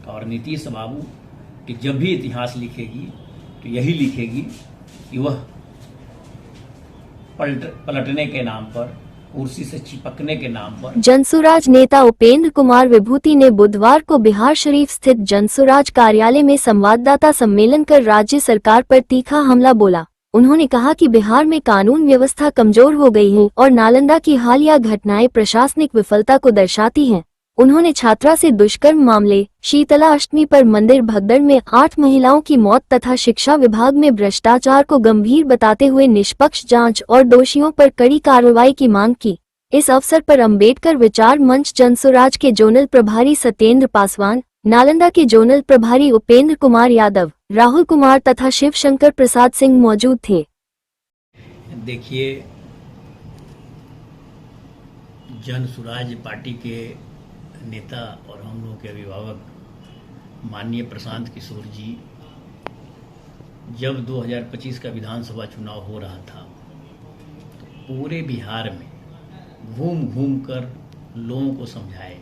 और नीतीश बाबू कि जब भी इतिहास लिखेगी तो यही लिखेगी कि वह पलटने के नाम पर, कुर्सी से चिपकने के नाम पर। जनसुराज नेता उपेंद्र कुमार विभूति ने बुधवार को बिहार शरीफ स्थित जनसुराज कार्यालय में संवाददाता सम्मेलन कर राज्य सरकार पर तीखा हमला बोला। उन्होंने कहा कि बिहार में कानून व्यवस्था कमजोर हो गई है और नालंदा की हालिया घटनाएं प्रशासनिक विफलता को दर्शाती हैं। उन्होंने छात्रा से दुष्कर्म मामले, शीतला अष्टमी पर मंदिर भगदड़ में 8 महिलाओं की मौत तथा शिक्षा विभाग में भ्रष्टाचार को गंभीर बताते हुए निष्पक्ष जांच और दोषियों पर कड़ी कार्रवाई की मांग की। इस अवसर पर अंबेडकर विचार मंच जनसुराज के जोनल प्रभारी सत्येंद्र पासवान, नालंदा के जोनल प्रभारी उपेंद्र कुमार यादव, राहुल कुमार तथा शिव शंकर प्रसाद सिंह मौजूद थे। देखिए, जनसुराज पार्टी के नेता और हम लोगों के अभिभावक माननीय प्रशांत किशोर जी जब 2025 का विधानसभा चुनाव हो रहा था तो पूरे बिहार में घूम घूम कर लोगों को समझाए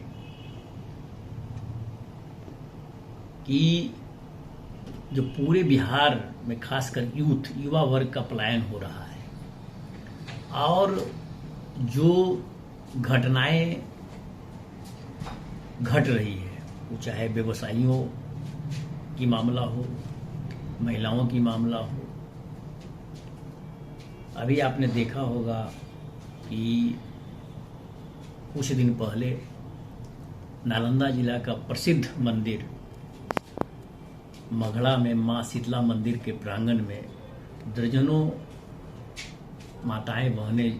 कि जो पूरे बिहार में खासकर युवा वर्ग का पलायन हो रहा है और जो घटनाएं घट रही है, वो चाहे व्यवसायियों की मामला हो, महिलाओं की मामला हो। अभी आपने देखा होगा कि कुछ दिन पहले नालंदा जिला का प्रसिद्ध मंदिर मगड़ा में मां शीतला मंदिर के प्रांगण में दर्जनों माताएं बहनें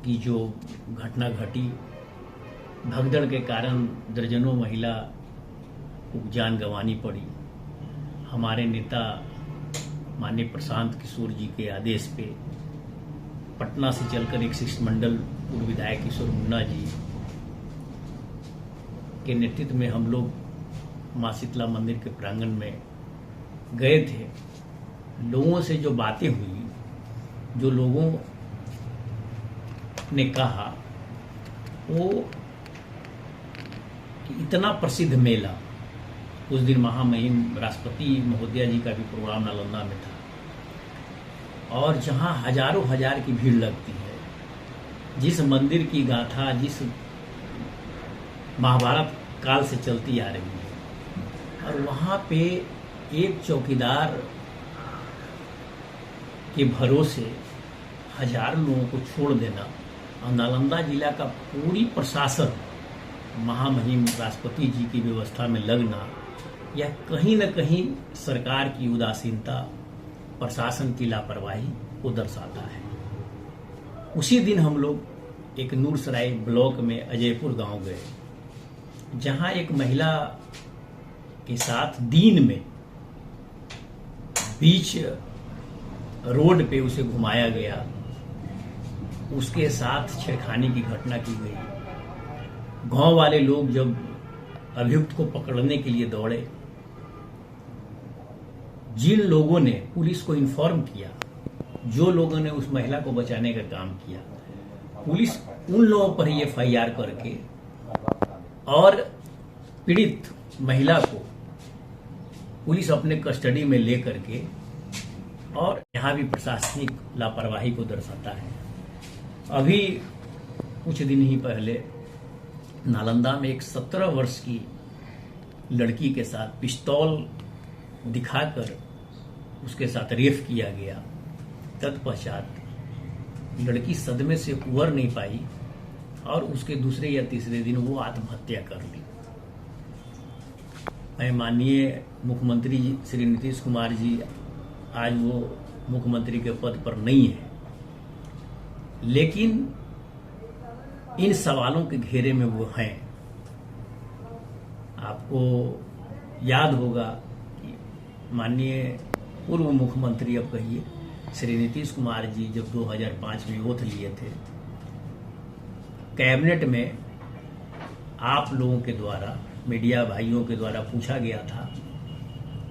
की जो घटना घटी, भगदड़ के कारण दर्जनों महिला को जान गंवानी पड़ी। हमारे नेता माननीय प्रशांत किशोर जी के आदेश पे पटना से चलकर एक शिष्टमंडल पूर्व विधायक किशोर मुन्ना जी के नेतृत्व में हम लोग मां शीतला मंदिर के प्रांगण में गए थे। लोगों से जो बातें हुई, जो लोगों ने कहा, वो कि इतना प्रसिद्ध मेला, उस दिन महामहिम राष्ट्रपति महोदया जी का भी प्रोग्राम नालंदा में था और जहां हजारों हजार की भीड़ लगती है, जिस मंदिर की गाथा जिस महाभारत काल से चलती आ रही है, और वहां पे एक चौकीदार के भरोसे हजारों लोगों को छोड़ देना और नालंदा जिला का पूरी प्रशासन महामहिम राष्ट्रपति जी की व्यवस्था में लगना, यह कहीं न कहीं सरकार की उदासीनता, प्रशासन की लापरवाही को दर्शाता है। उसी दिन हम लोग एक नूरसराय ब्लॉक में अजयपुर गांव गए, जहां एक महिला के साथ दिन में बीच रोड पे उसे घुमाया गया, उसके साथ छेड़खानी की घटना की गई। गांव वाले लोग जब अभियुक्त को पकड़ने के लिए दौड़े, जिन लोगों ने पुलिस को इन्फॉर्म किया, जो लोगों ने उस महिला को बचाने का काम किया, पुलिस उन लोगों पर ही एफआईआर करके और पीड़ित महिला को पुलिस अपने कस्टडी में ले करके, और यहाँ भी प्रशासनिक लापरवाही को दर्शाता है। अभी कुछ दिन ही पहले नालंदा में एक 17 वर्ष की लड़की के साथ पिस्तौल दिखाकर उसके साथ रेप किया गया। तत्पश्चात लड़की सदमे से उबर नहीं पाई और उसके दूसरे या तीसरे दिन वो आत्महत्या कर ली। मैं माननीय मुख्यमंत्री जी श्री नीतीश कुमार जी, आज वो मुख्यमंत्री के पद पर नहीं है, लेकिन इन सवालों के घेरे में वो हैं। आपको याद होगा कि माननीय पूर्व मुख्यमंत्री, अब कहिए, श्री नीतीश कुमार जी जब 2005 में ओथ लिए थे, कैबिनेट में आप लोगों के द्वारा, मीडिया भाइयों के द्वारा पूछा गया था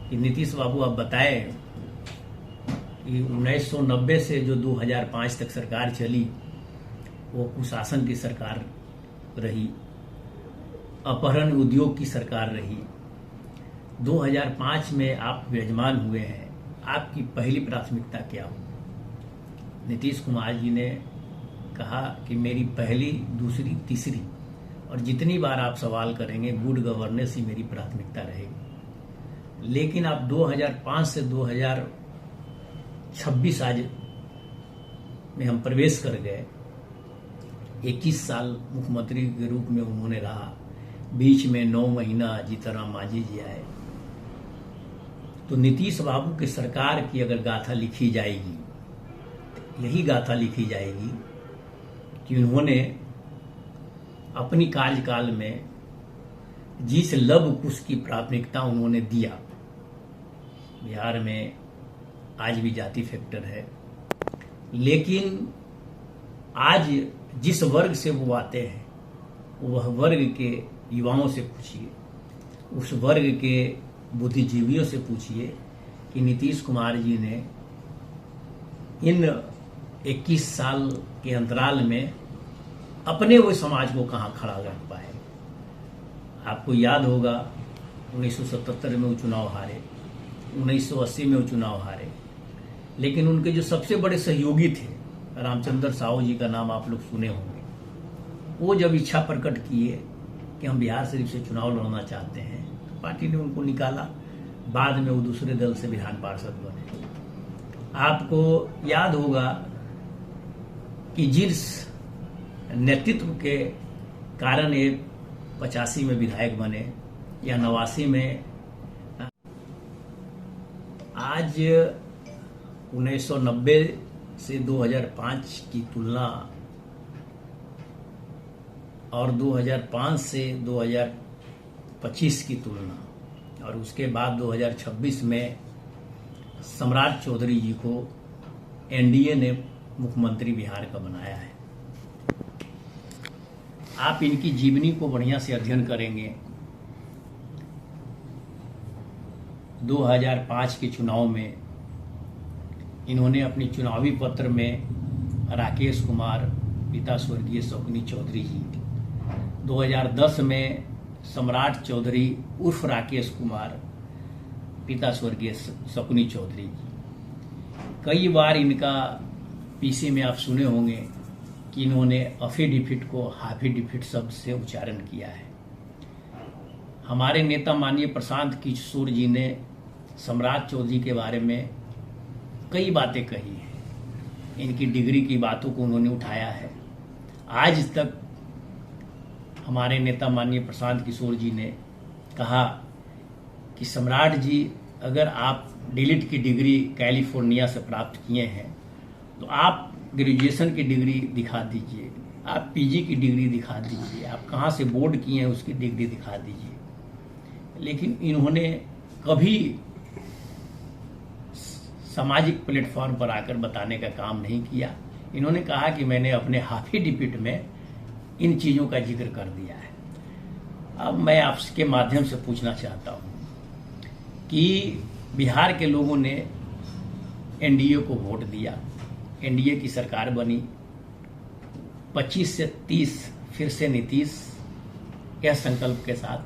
कि नीतीश बाबू आप बताएं कि 1990 से जो 2005 तक सरकार चली, वो कुशासन की सरकार रही, अपहरण उद्योग की सरकार रही। 2005 में आप विराजमान हुए हैं, आपकी पहली प्राथमिकता क्या होगी? नीतीश कुमार जी ने कहा कि मेरी पहली, दूसरी, तीसरी और जितनी बार आप सवाल करेंगे गुड गवर्नेंस ही मेरी प्राथमिकता रहेगी। लेकिन आप 2005 से 2026 आज में हम प्रवेश कर गए। 21 साल मुख्यमंत्री के रूप में उन्होंने रहा, बीच में 9 महीना जीतनराम मांझी जी आए। तो नीतीश बाबू की सरकार की अगर गाथा लिखी जाएगी, यही गाथा लिखी जाएगी कि उन्होंने अपनी कार्यकाल में जिस लव कुश की प्राथमिकता उन्होंने दिया, बिहार में आज भी जाति फैक्टर है, लेकिन आज जिस वर्ग से वो आते हैं वह वर्ग के युवाओं से पूछिए, उस वर्ग के बुद्धिजीवियों से पूछिए कि नीतीश कुमार जी ने इन 21 साल के अंतराल में अपने वो समाज को कहां खड़ा रख पाए। आपको याद होगा 1977 में वो चुनाव हारे, 1980 में वो चुनाव हारे, लेकिन उनके जो सबसे बड़े सहयोगी थे, रामचंद्र साहू जी का नाम आप लोग सुने होंगे, वो जब इच्छा प्रकट किए कि हम बिहार शरीफ से चुनाव लड़ना चाहते हैं, तो पार्टी ने उनको निकाला। बाद में वो दूसरे दल से विधान पार्षद बने। आपको याद होगा कि जिस नेतृत्व के कारण ये 85 में विधायक बने या 89 में, आज 1990 से 2005 की तुलना और 2005 से 2025 की तुलना और उसके बाद 2026 में सम्राट चौधरी जी को एनडीए ने मुख्यमंत्री बिहार का बनाया है। आप इनकी जीवनी को बढ़िया से अध्ययन करेंगे। 2005 के चुनाव में इन्होंने अपनी चुनावी पत्र में राकेश कुमार पिता स्वर्गीय शकुनी चौधरी जी, 2010 में सम्राट चौधरी उर्फ राकेश कुमार पिता स्वर्गीय शकुनी चौधरी जी। कई बार इनका पीसी में आप सुने होंगे कि इन्होंने अफिडेविट को हाफिडेविट शब्द से उच्चारण किया है। हमारे नेता माननीय प्रशांत किशोर जी ने सम्राट चौधरी के बारे में कई बातें कही हैं। इनकी डिग्री की बातों को उन्होंने उठाया है। आज तक हमारे नेता माननीय प्रशांत किशोर जी ने कहा कि सम्राट जी, अगर आप डीलिट की डिग्री कैलिफोर्निया से प्राप्त किए हैं तो आप ग्रेजुएशन की डिग्री दिखा दीजिए, आप पीजी की डिग्री दिखा दीजिए, आप कहाँ से बोर्ड किए हैं उसकी डिग्री दिखा दीजिए। लेकिन इन्होंने कभी सामाजिक प्लेटफॉर्म पर आकर बताने का काम नहीं किया। इन्होंने कहा कि मैंने अपने हाफिडेविट में इन चीज़ों का जिक्र कर दिया है। अब मैं आपके माध्यम से पूछना चाहता हूँ कि बिहार के लोगों ने एनडीए को वोट दिया, एनडीए की सरकार बनी, 25 से 30 फिर से नीतीश यह संकल्प के साथ।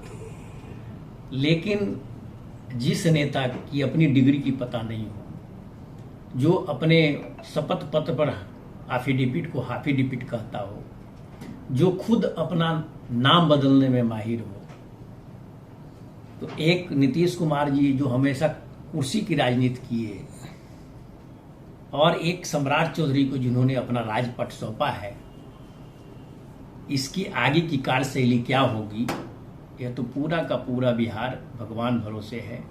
लेकिन जिस नेता की अपनी डिग्री की पता नहीं हो, जो अपने शपथ पत्र पर एफिडेविट को हाफिडेविट कहता हो, जो खुद अपना नाम बदलने में माहिर हो, तो एक नीतीश कुमार जी जो हमेशा कुर्सी की राजनीति किए और एक सम्राट चौधरी को जिन्होंने अपना राजपट सौंपा है, इसकी आगे की कार्यशैली क्या होगी, यह तो पूरा का पूरा बिहार भगवान भरोसे है।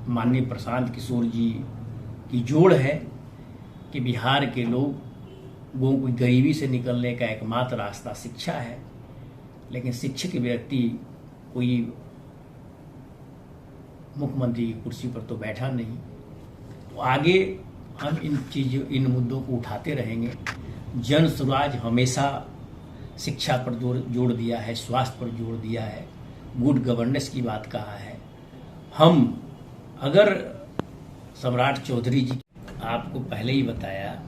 माननीय प्रशांत किशोर जी की जोड़ है कि बिहार के लोगों को गरीबी से निकलने का एकमात्र रास्ता शिक्षा है, लेकिन शिक्षित व्यक्ति कोई मुख्यमंत्री की कुर्सी पर तो बैठा नहीं। तो आगे हम इन मुद्दों को उठाते रहेंगे। जन स्वराज हमेशा शिक्षा पर जोड़ दिया है, स्वास्थ्य पर जोड़ दिया है, गुड गवर्नेंस की बात कहा है। हम अगर सम्राट चौधरी जी, आपको पहले ही बताया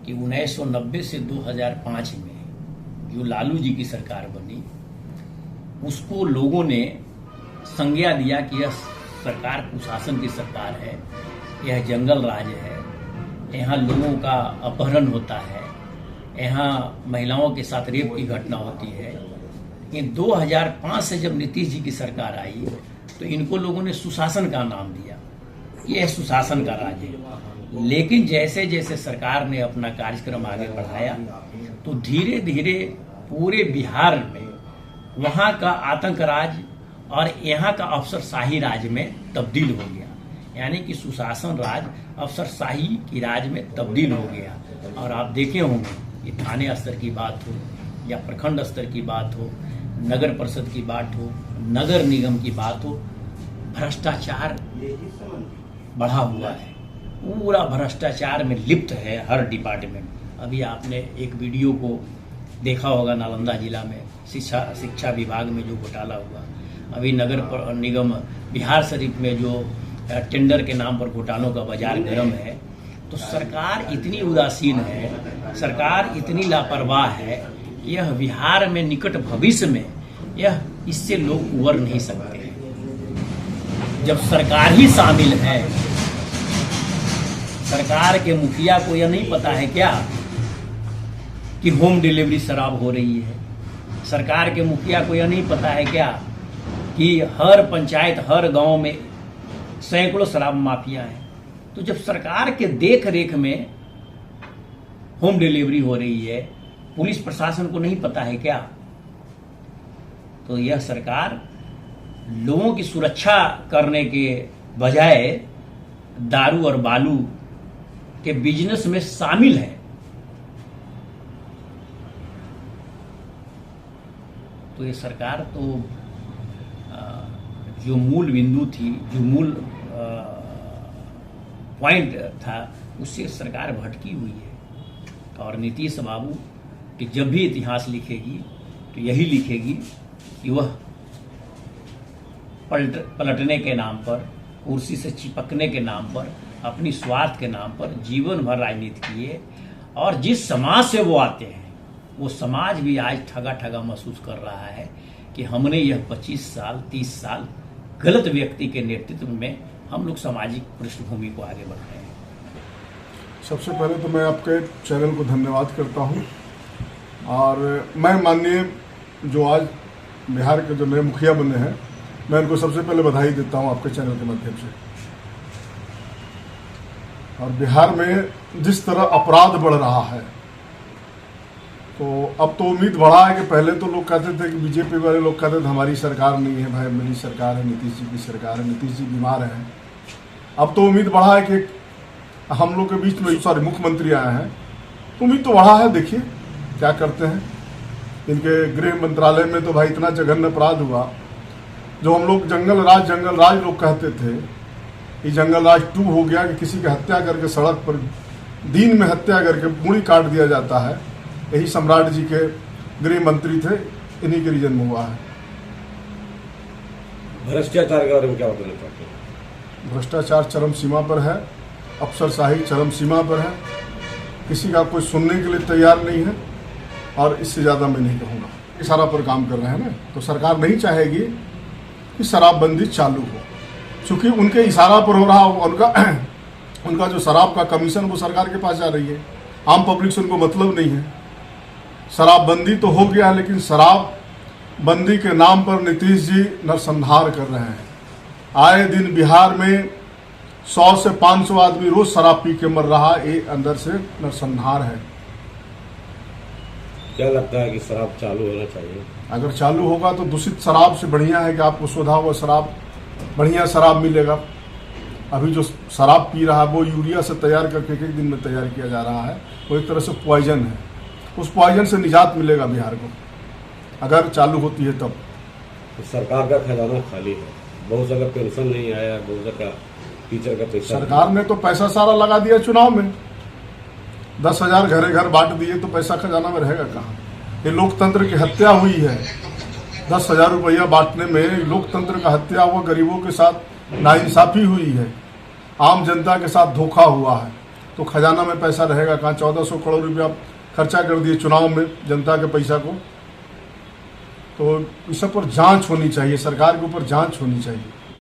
कि 1990 से 2005 में जो लालू जी की सरकार बनी, उसको लोगों ने संज्ञा दिया कि यह सरकार कुशासन की सरकार है, यह जंगल राज है, यहाँ लोगों का अपहरण होता है, यहाँ महिलाओं के साथ रेप की घटना होती है। इन 2005 से जब नीतीश जी की सरकार आई तो इनको लोगों ने सुशासन का नाम दिया, यह सुशासन का राज है। लेकिन जैसे जैसे सरकार ने अपना कार्यक्रम आगे बढ़ाया तो धीरे धीरे पूरे बिहार में वहाँ का आतंक राज और यहाँ का अफसरशाही राज में तब्दील हो गया, यानी कि सुशासन राज अफसरशाही की राज में तब्दील हो गया। और आप देखे होंगे कि थाने स्तर की बात हो या प्रखंड स्तर की बात हो, नगर परिषद की बात हो, नगर निगम की बात हो, भ्रष्टाचार बढ़ा हुआ है, पूरा भ्रष्टाचार में लिप्त है हर डिपार्टमेंट। अभी आपने एक वीडियो को देखा होगा, नालंदा जिला में शिक्षा विभाग में जो घोटाला हुआ, अभी नगर निगम बिहार शरीफ में जो टेंडर के नाम पर घोटालों का बाजार गर्म है। तो सरकार इतनी उदासीन है, सरकार इतनी लापरवाह है, यह बिहार में निकट भविष्य में यह इससे लोग उबर नहीं सकते। जब सरकार ही शामिल है, सरकार के मुखिया को यह नहीं पता है क्या कि होम डिलीवरी शराब हो रही है? सरकार के मुखिया को यह नहीं पता है क्या कि हर पंचायत हर गांव में सैकड़ों शराब माफिया हैं? तो जब सरकार के देख रेख में होम डिलीवरी हो रही है, पुलिस प्रशासन को नहीं पता है क्या? तो यह सरकार लोगों की सुरक्षा करने के बजाय दारू और बालू के बिजनेस में शामिल है। तो ये सरकार तो जो मूल बिंदु थी, जो मूल पॉइंट था, उससे सरकार भटकी हुई है। और नीतीश बाबू कि जब भी इतिहास लिखेगी तो यही लिखेगी कि वह पलटने के नाम पर, कुर्सी से चिपकने के नाम पर, अपनी स्वार्थ के नाम पर जीवन भर राजनीति किए। और जिस समाज से वो आते हैं वो समाज भी आज ठगा ठगा महसूस कर रहा है कि हमने यह 25 साल 30 साल गलत व्यक्ति के नेतृत्व में हम लोग सामाजिक पृष्ठभूमि को आगे बढ़ रहे हैं। सबसे पहले तो मैं आपके चैनल को धन्यवाद करता हूं, और मैं माननीय जो आज बिहार के जो नए मुखिया बने हैं, मैं उनको सबसे पहले बधाई देता हूं आपके चैनल के माध्यम से। और बिहार में जिस तरह अपराध बढ़ रहा है, तो अब तो उम्मीद बढ़ा है कि पहले तो लोग कहते थे कि बीजेपी वाले लोग कहते थे हमारी सरकार नहीं है भाई, मेरी सरकार है, नीतीश जी की सरकार है, नीतीश जी बीमार हैं। अब तो उम्मीद बढ़ा है कि हम लोग के बीच में मुख्यमंत्री आए हैं, तो उम्मीद तो बढ़ा है। देखिए क्या करते हैं। इनके गृह मंत्रालय में तो भाई इतना जघन्य अपराध हुआ, जो हम लोग जंगल राज लोग कहते थे, ये जंगल राज 2 हो गया कि किसी की हत्या करके सड़क पर दिन में हत्या करके मूड़ी काट दिया जाता है। यही सम्राट जी के गृह मंत्री थे, इन्हीं के जन्म हुआ है। भ्रष्टाचार के बारे में क्या बताना चाहते हैं? भ्रष्टाचार चरम सीमा पर है, अफसरशाही चरम सीमा पर है, किसी का कोई सुनने के लिए तैयार नहीं है, और इससे ज़्यादा मैं नहीं कहूँगा। इशारा पर काम कर रहे हैं ना, तो सरकार नहीं चाहेगी कि शराबबंदी चालू हो, क्योंकि उनके इशारा पर हो रहा हो। उनका जो शराब का कमीशन वो सरकार के पास जा रही है, आम पब्लिक से उनको मतलब नहीं है। शराबबंदी तो हो गया, लेकिन शराबबंदी के नाम पर नीतीश जी नरसंहार कर रहे हैं। आए दिन बिहार में 100 से 500 आदमी रोज शराब पी के मर रहा, ये अंदर से नरसंहार है। क्या लगता है कि शराब चालू होना चाहिए? अगर चालू होगा तो दूषित शराब से बढ़िया है कि आपको शोधा हुआ शराब, बढ़िया शराब मिलेगा। अभी जो शराब पी रहा है वो यूरिया से तैयार करके एक दिन में तैयार किया जा रहा है, वो एक तरह से पॉइजन है। उस पॉइजन से निजात मिलेगा बिहार को, अगर चालू होती है तब। तो सरकार का खजाना खाली है, बहुत जगह पेंशन नहीं आया, बहुत जगह टीचर का पैसा। सरकार ने तो पैसा सारा लगा दिया चुनाव में, 10,000 घरे घर बांट दिए, तो पैसा खजाना में रहेगा कहाँ? ये लोकतंत्र की हत्या हुई है। 10,000 रुपया बांटने में लोकतंत्र का हत्या हुआ, गरीबों के साथ नाइंसाफी हुई है, आम जनता के साथ धोखा हुआ है। तो खजाना में पैसा रहेगा कहाँ? 1400 करोड़ रुपया खर्चा कर दिए चुनाव में जनता के पैसा को। तो इस सब पर जांच होनी चाहिए, सरकार के ऊपर जांच होनी चाहिए।